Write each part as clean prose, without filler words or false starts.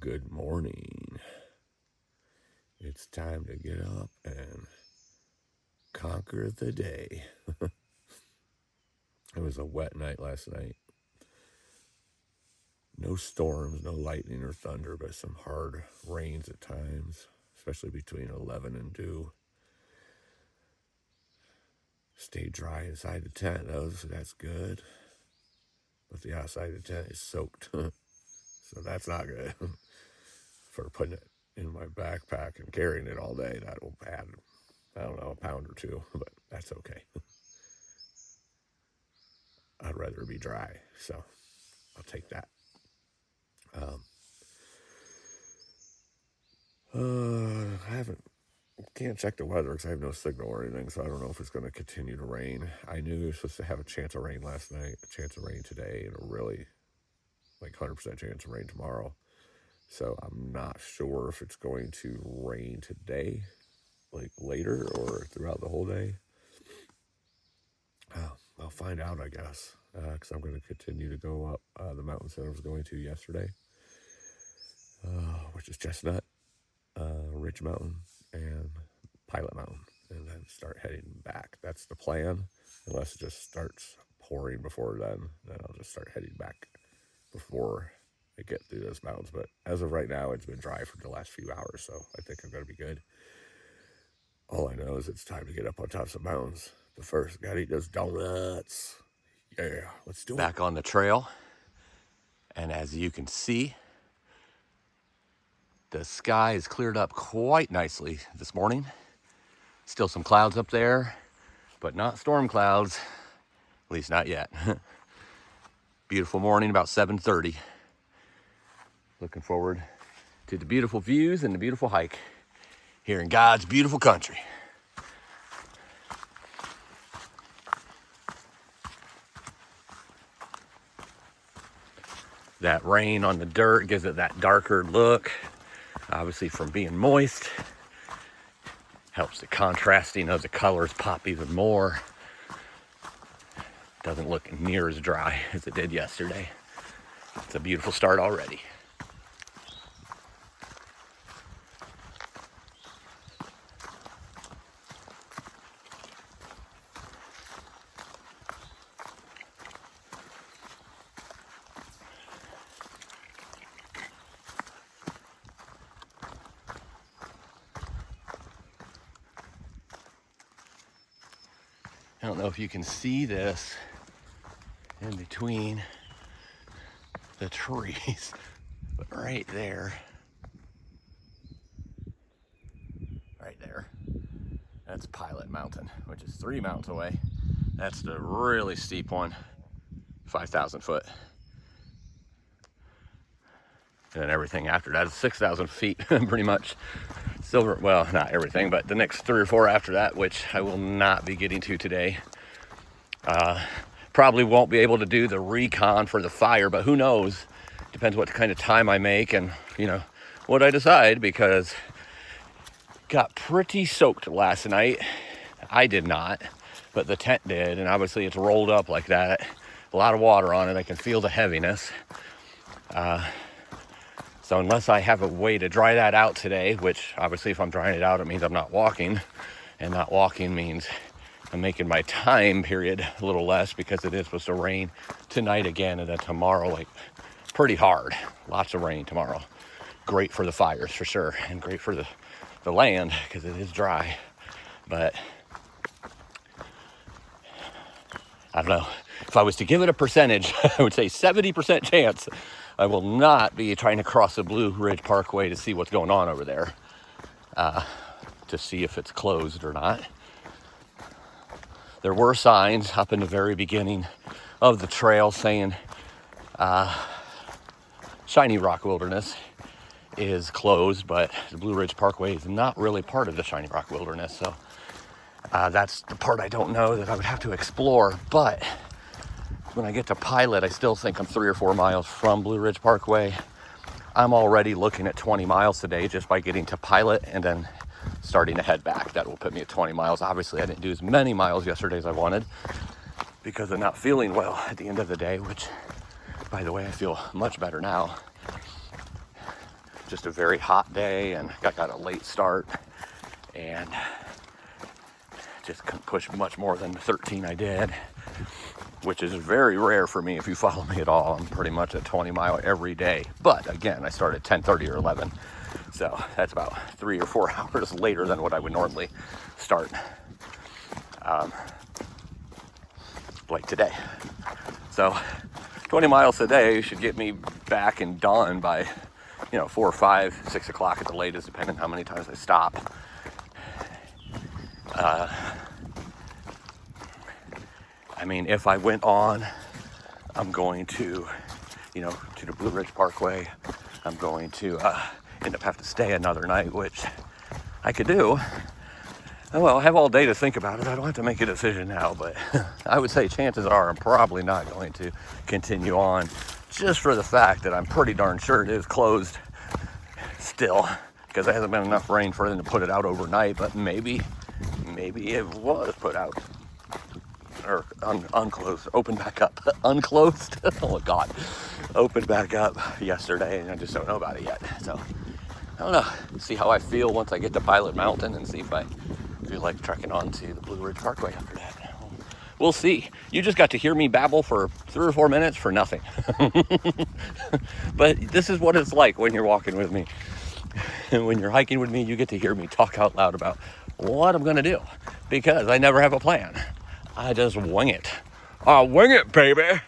Good morning. It's time to get up and conquer the day. It was a wet night last night. No storms, no lightning or thunder, but some hard rains at times, especially between 11 and 2. Stayed dry inside the tent, though, so that's good. But the outside of the tent is soaked, so that's not good. For putting it in my backpack and carrying it all day, that will add, I don't know, a pound or two, but that's okay. I'd rather be dry, so I'll take that. I can't check the weather because I have no signal or anything, so I don't know if it's going to continue to rain. I knew it was supposed to have a chance of rain last night, a chance of rain today, and a really 100% chance of rain tomorrow. So I'm not sure if it's going to rain today, later or throughout the whole day. I'll find out, I guess, because I'm going to continue to go up the mountains that I was going to yesterday, which is Chestnut, Ridge Mountain, and Pilot Mountain, and then start heading back. That's the plan, unless it just starts pouring before then I'll just start heading back before I get through those mountains. But as of right now, it's been dry for the last few hours, so I think I'm going to be good. All I know is it's time to get up on top of some mountains. But first, gotta eat those donuts. Yeah, let's do it. Back on the trail, and as you can see, the sky is cleared up quite nicely this morning. Still some clouds up there, but not storm clouds, at least not yet. Beautiful morning, about 7:30. Looking forward to the beautiful views and the beautiful hike here in God's beautiful country. That rain on the dirt gives it that darker look, obviously from being moist. Helps the contrasting of the colors pop even more. Doesn't look near as dry as it did yesterday. It's a beautiful start already. I don't know if you can see this in between the trees, but right there, that's Pilot Mountain, which is 3 mountains away. That's the really steep one, 5,000 foot. And then everything after that is 6,000 feet, pretty much. Silver, well, not everything, but the next 3 or 4 after that, which I will not be getting to today. Probably won't be able to do the recon for the fire, but who knows? Depends what kind of time I make and, what I decide, because got pretty soaked last night. I did not, but the tent did, and obviously it's rolled up like that. A lot of water on it. I can feel the heaviness. So unless I have a way to dry that out today, which obviously if I'm drying it out, it means I'm not walking, and not walking means I'm making my time period a little less, because it is supposed to rain tonight again, and then tomorrow, pretty hard. Lots of rain tomorrow. Great for the fires for sure, and great for the land, because it is dry. But I don't know. If I was to give it a percentage, I would say 70% chance I will not be trying to cross the Blue Ridge Parkway to see what's going on over there, to see if it's closed or not. There were signs up in the very beginning of the trail saying Shiny Rock Wilderness is closed, but the Blue Ridge Parkway is not really part of the Shiny Rock Wilderness. So that's the part I don't know, that I would have to explore. But when I get to Pilot, I still think I'm 3 or 4 miles from Blue Ridge Parkway. I'm already looking at 20 miles today just by getting to Pilot and then starting to head back. That will put me at 20 miles. Obviously, I didn't do as many miles yesterday as I wanted because of not feeling well at the end of the day, which, by the way, I feel much better now. just a very hot day, and I got a late start, and just couldn't push much more than the 13 I did, which is very rare for me. If you follow me at all, I'm pretty much a 20 mile every day. But again, I start at 10:30 or 11. So that's about 3 or 4 hours later than what I would normally start, like today. So 20 miles a day should get me back and done by, 4 or 5, 6 o'clock at the latest, depending on how many times I stop. I mean, if I went on, I'm going to, to the Blue Ridge Parkway. I'm going to end up having to stay another night, which I could do. Well, I have all day to think about it. I don't have to make a decision now, but I would say chances are I'm probably not going to continue on, just for the fact that I'm pretty darn sure it is closed still, because there hasn't been enough rain for them to put it out overnight. But maybe it was put out, or unclosed, opened back up, unclosed. Oh God, opened back up yesterday, and I just don't know about it yet. So I don't know. See how I feel once I get to Pilot Mountain, and see if I feel like trekking onto the Blue Ridge Parkway after that. We'll see. You just got to hear me babble for 3 or 4 minutes for nothing. But this is what it's like when you're walking with me. And when you're hiking with me, you get to hear me talk out loud about what I'm gonna do, because I never have a plan. I just wing it. I'll wing it, baby.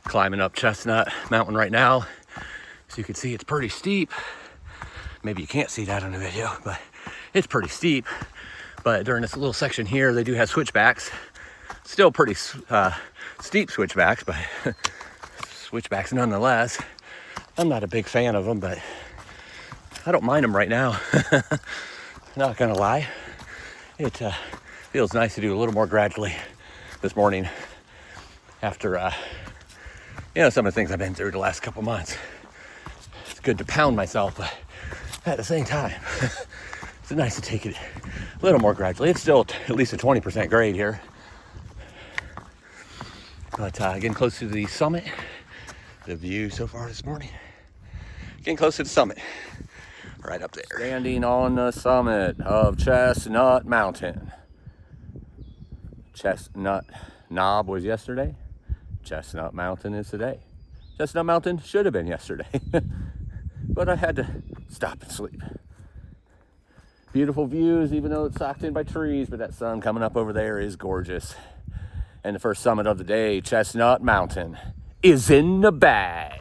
Climbing up Chestnut Mountain right now. So you can see it's pretty steep. Maybe you can't see that on the video, but it's pretty steep. But during this little section here, they do have switchbacks. Still pretty steep switchbacks, but switchbacks nonetheless. I'm not a big fan of them, but I don't mind them right now. Not gonna lie. It feels nice to do a little more gradually this morning after some of the things I've been through the last couple months. It's good to pound myself, but at the same time, it's nice to take it a little more gradually. It's still at least a 20% grade here. But getting close to the summit, the view so far this morning, getting close to the summit, right up there. Standing on the summit of Chestnut Mountain. Chestnut Knob was yesterday. Chestnut Mountain is today. Chestnut Mountain should have been yesterday, but I had to stop and sleep. Beautiful views, even though it's socked in by trees, but that sun coming up over there is gorgeous. And the first summit of the day, Chestnut Mountain, is in the bag.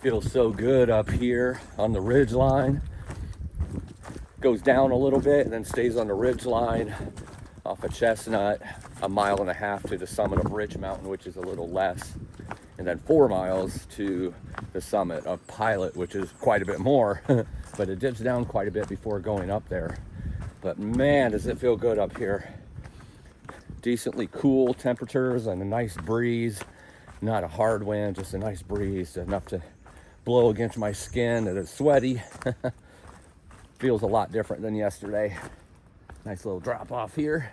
Feels so good up here on the ridge line. Goes down a little bit and then stays on the ridge line off of Chestnut, 1.5 miles to the summit of Ridge Mountain, which is a little less, and then 4 miles to the summit of Pilot, which is quite a bit more, but it dips down quite a bit before going up there. But man, does it feel good up here. Decently cool temperatures and a nice breeze. Not a hard wind, just a nice breeze, enough to blow against my skin and it's sweaty. Feels a lot different than yesterday. Nice little drop off here.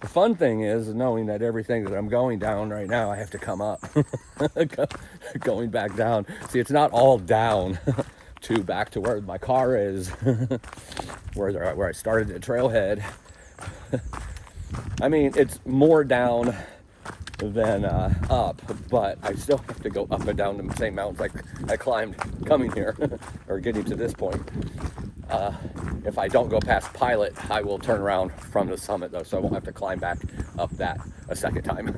The fun thing is knowing that everything that I'm going down right now, I have to come up. Going back down. See, it's not all down to back to where my car is, where I started at Trailhead. I mean, it's more down than up, but I still have to go up and down the same mountains like I climbed coming here or getting to this point. If I don't go past Pilot, I will turn around from the summit though, so I won't have to climb back up that a second time.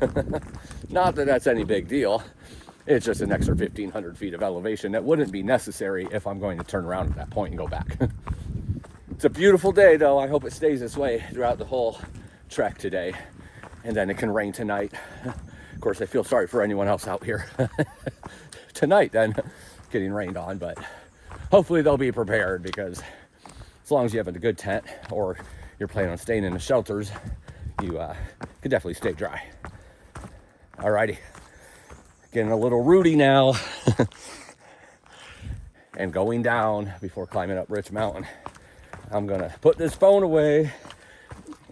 Not that that's any big deal. It's just an extra 1,500 feet of elevation that wouldn't be necessary if I'm going to turn around at that point and go back. It's a beautiful day though. I hope it stays this way throughout the whole trek today. And then it can rain tonight. Of course, I feel sorry for anyone else out here tonight then getting rained on, but hopefully they'll be prepared, because as long as you have a good tent or you're planning on staying in the shelters, you could definitely stay dry. Alrighty, getting a little rooty now and going down before climbing up Rich Mountain. I'm gonna put this phone away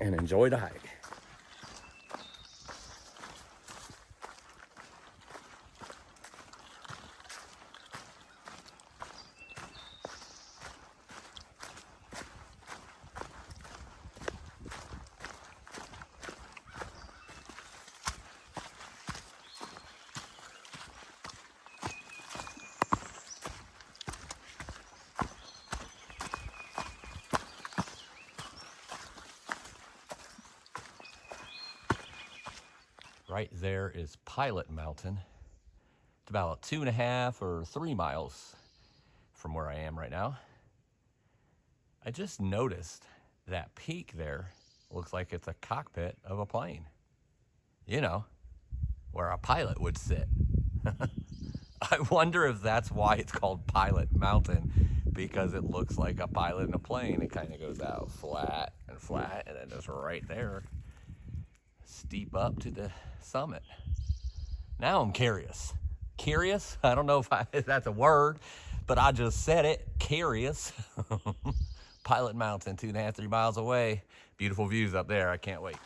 and enjoy the hike. Right there is Pilot Mountain. It's about 2.5 or 3 miles from where I am right now. I just noticed that peak there looks like it's a cockpit of a plane. You know, where a pilot would sit. I wonder if that's why it's called Pilot Mountain, because it looks like a pilot in a plane. It kind of goes out flat, and then it's right there. Steep up to the summit. Now I'm curious. Curious? I don't know if that's a word, but I just said it. Curious. Pilot Mountain, 2.5, 3 miles away. Beautiful views up there. I can't wait.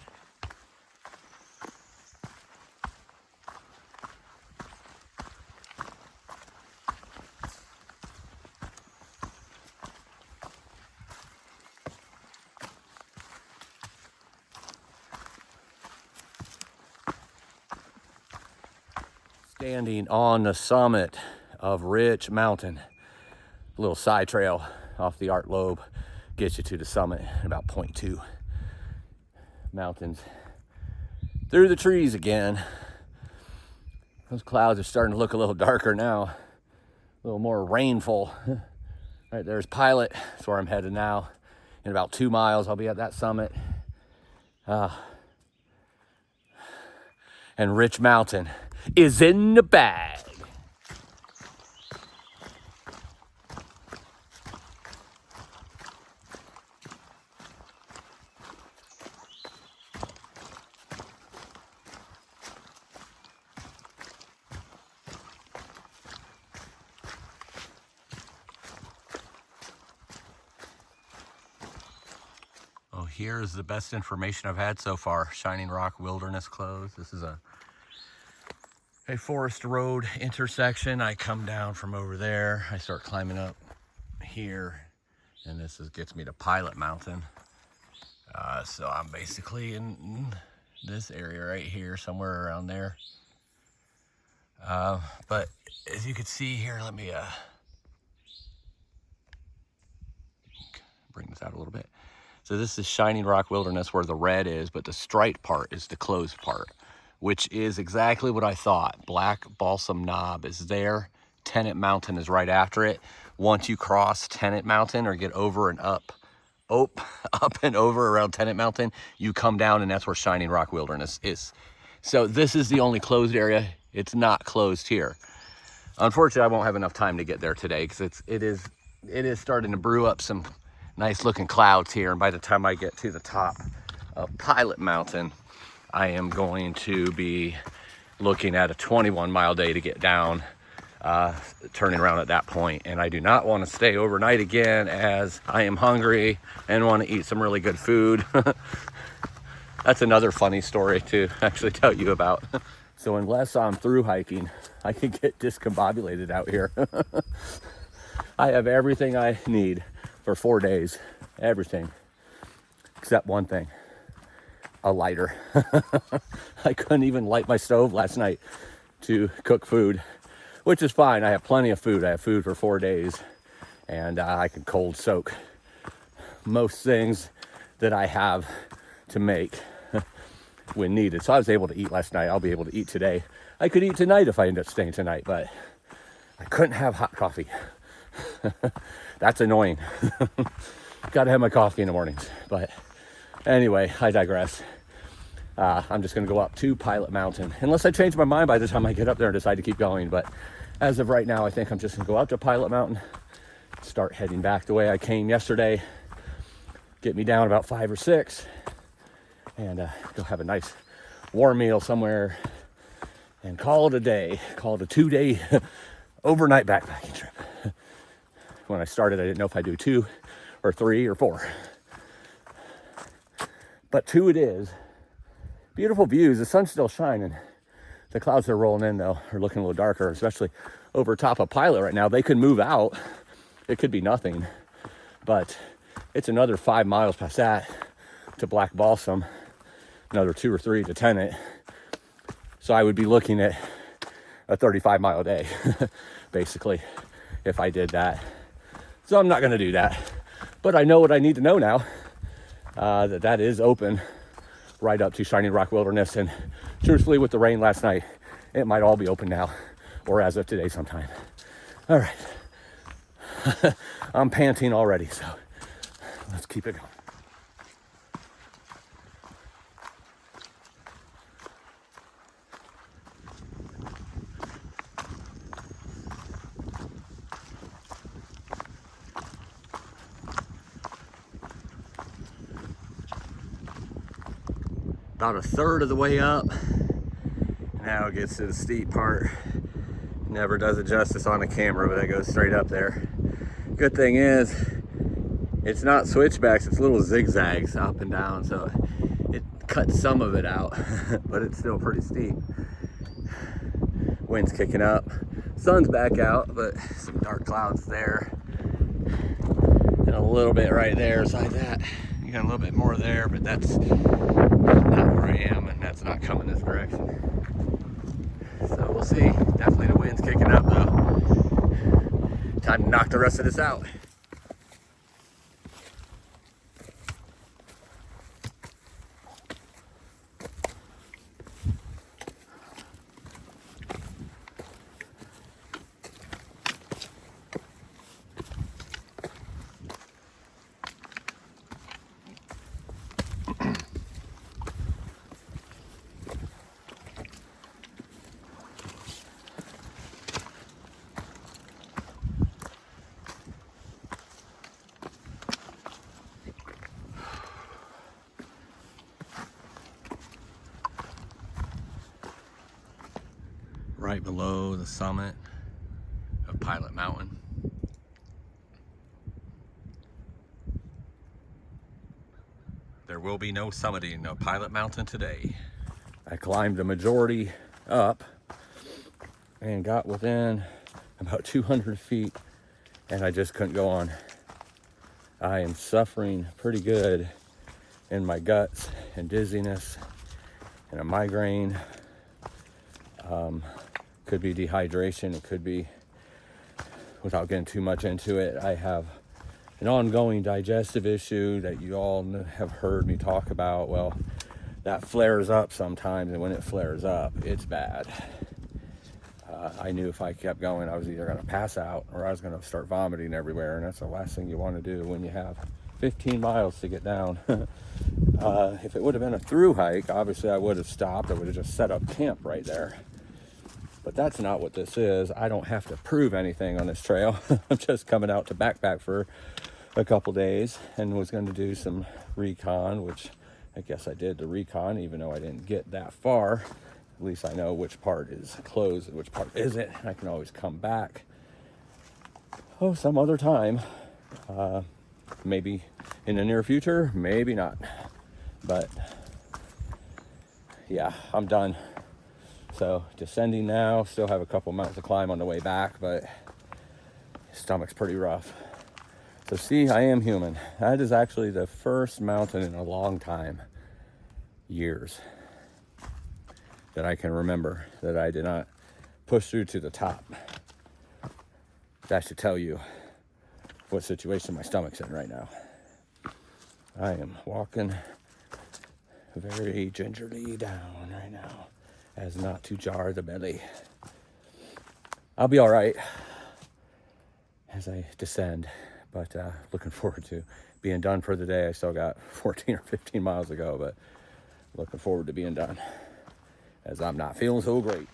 Standing on the summit of Rich Mountain. A little side trail off the Art Loeb gets you to the summit in about 0.2. Mountains through the trees again. Those clouds are starting to look a little darker now, a little more rainful. Right there's Pilot, that's where I'm headed now. In about 2 miles, I'll be at that summit. And Rich Mountain is in the bag. Oh, here's the best information I've had so far. Shining Rock Wilderness closed. This is a forest road intersection. I come down from over there. I start climbing up here, and this gets me to Pilot Mountain. So I'm basically in this area right here, somewhere around there. But as you can see here, let me bring this out a little bit. So this is Shining Rock Wilderness where the red is, but the striped part is the closed part, which is exactly what I thought. Black Balsam Knob is there. Tennant Mountain is right after it. Once you cross Tennant Mountain or get over and up and over around Tennant Mountain, you come down, and that's where Shining Rock Wilderness is. So this is the only closed area. It's not closed here. Unfortunately, I won't have enough time to get there today because it is starting to brew up some nice looking clouds here. And by the time I get to the top of Pilot Mountain, I am going to be looking at a 21-mile day to get down, turning around at that point. And I do not want to stay overnight again, as I am hungry and want to eat some really good food. That's another funny story to actually tell you about. So unless I'm through hiking, I can get discombobulated out here. I have everything I need for 4 days, everything, except one thing. A lighter. I couldn't even light my stove last night to cook food, which is fine. I have plenty of food. I have food for 4 days, and I can cold soak most things that I have to make when needed. So I was able to eat last night. I'll be able to eat today. I could eat tonight if I end up staying tonight, but I couldn't have hot coffee. That's annoying. Gotta have my coffee in the mornings. But anyway, I digress. I'm just going to go up to Pilot Mountain, unless I change my mind by the time I get up there and decide to keep going. But as of right now, I think I'm just going to go up to Pilot Mountain, start heading back the way I came yesterday, get me down about 5 or 6, and go have a nice warm meal somewhere and call it a day. Call it a 2-day overnight backpacking trip. When I started, I didn't know if I'd do 2 or 3 or 4. But 2 it is. Beautiful views. The sun's still shining. The clouds are rolling in, though, are looking a little darker, especially over top of Pilot right now. They could move out. It could be nothing. But it's another 5 miles past that to Black Balsam. Another 2 or 3 to Tenet. So I would be looking at a 35-mile day, basically, if I did that. So I'm not going to do that. But I know what I need to know now, that is open right up to Shining Rock Wilderness. And truthfully, with the rain last night, it might all be open now, or as of today sometime. All right. I'm panting already, so let's keep it going. About a third of the way up. Now it gets to the steep part. Never does it justice on the camera, but it goes straight up there. Good thing is, it's not switchbacks, it's little zigzags up and down, so it cuts some of it out, but it's still pretty steep. Wind's kicking up. Sun's back out, but some dark clouds there. And a little bit right there beside that. You got a little bit more there, but that's not where I am, and that's not coming this direction. So we'll see. Definitely the wind's kicking up though. Time to knock the rest of this out. Right below the summit of Pilot Mountain. There will be no summiting of Pilot Mountain today. I climbed the majority up and got within about 200 feet, and I just couldn't go on. I am suffering pretty good in my guts and dizziness and a migraine. Could be dehydration. It could be, without getting too much into it, I have an ongoing digestive issue that you all have heard me talk about. Well, that flares up sometimes, and when it flares up, it's bad. I knew if I kept going, I was either going to pass out or I was going to start vomiting everywhere, and that's the last thing you want to do when you have 15 miles to get down. If it would have been a through hike, obviously I would have stopped. I would have just set up camp right there. But that's not what this is. I don't have to prove anything on this trail. I'm just coming out to backpack for a couple days and was going to do some recon, which I guess I did the recon, even though I didn't get that far. At least I know which part is closed and which part isn't. I can always come back. Oh, some other time. Maybe in the near future, maybe not. But yeah, I'm done. So descending now, still have a couple mountains to climb on the way back, but stomach's pretty rough. So see, I am human. That is actually the first mountain in a long time, years, that I can remember that I did not push through to the top. That should tell you what situation my stomach's in right now. I am walking very gingerly down right now, as not to jar the belly. I'll be all right as I descend, but looking forward to being done for the day. I still got 14 or 15 miles to go, but looking forward to being done, as I'm not feeling so great.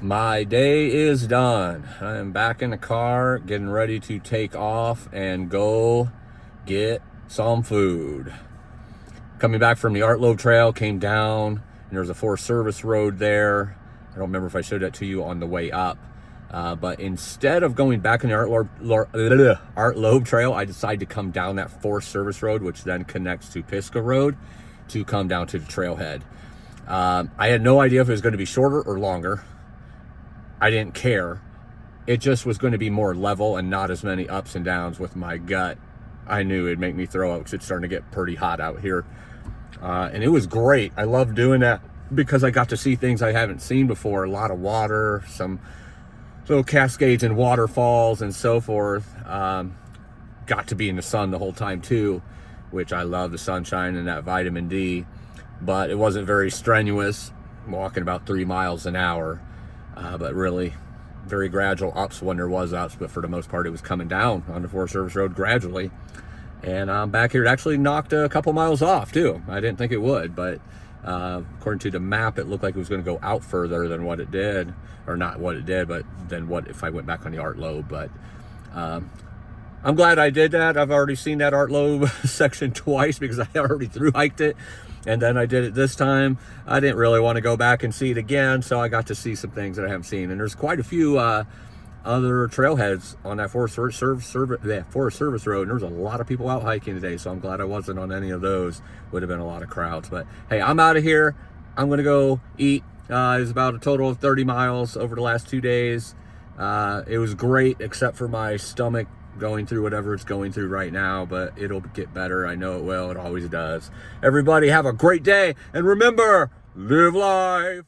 My day is done. I am back in the car, getting ready to take off and go get some food. Coming back from the Art Loeb Trail, came down, and there's a Forest Service road there. I don't remember if I showed that to you on the way up. But instead of going back in the Art Loeb Trail, I decided to come down that Forest Service road, which then connects to Pisgah Road, to come down to the trailhead. I had no idea if it was going to be shorter or longer. I didn't care. It just was going to be more level and not as many ups and downs. With my gut, I knew it'd make me throw up because it's starting to get pretty hot out here. And it was great. I love doing that because I got to see things I haven't seen before. A lot of water, some little cascades and waterfalls and so forth. Got to be in the sun the whole time too, which I love, the sunshine and that vitamin D. But it wasn't very strenuous, walking about 3 miles an hour. But really very gradual ups when there was ups, but for the most part it was coming down on the Forest Service Road gradually. And I'm back here. It actually knocked a couple miles off too. I didn't think it would, but according to the map it looked like it was going to go out further than what it did, or not what it did, but then what if I went back on the Art Loeb. But I'm glad I did that. I've already seen that Art Loeb section twice because I already thru-hiked it. And then I did it this time. I didn't really want to go back and see it again, so I got to see some things that I haven't seen. And there's quite a few other trailheads on that Forest Service Road. And there's a lot of people out hiking today, so I'm glad I wasn't on any of those. Would have been a lot of crowds. But hey, I'm out of here. I'm going to go eat. It was about a total of 30 miles over the last 2 days. It was great, except for my stomach going through whatever it's going through right now, but it'll get better. I know it will. It always does. Everybody have a great day, and remember, live life.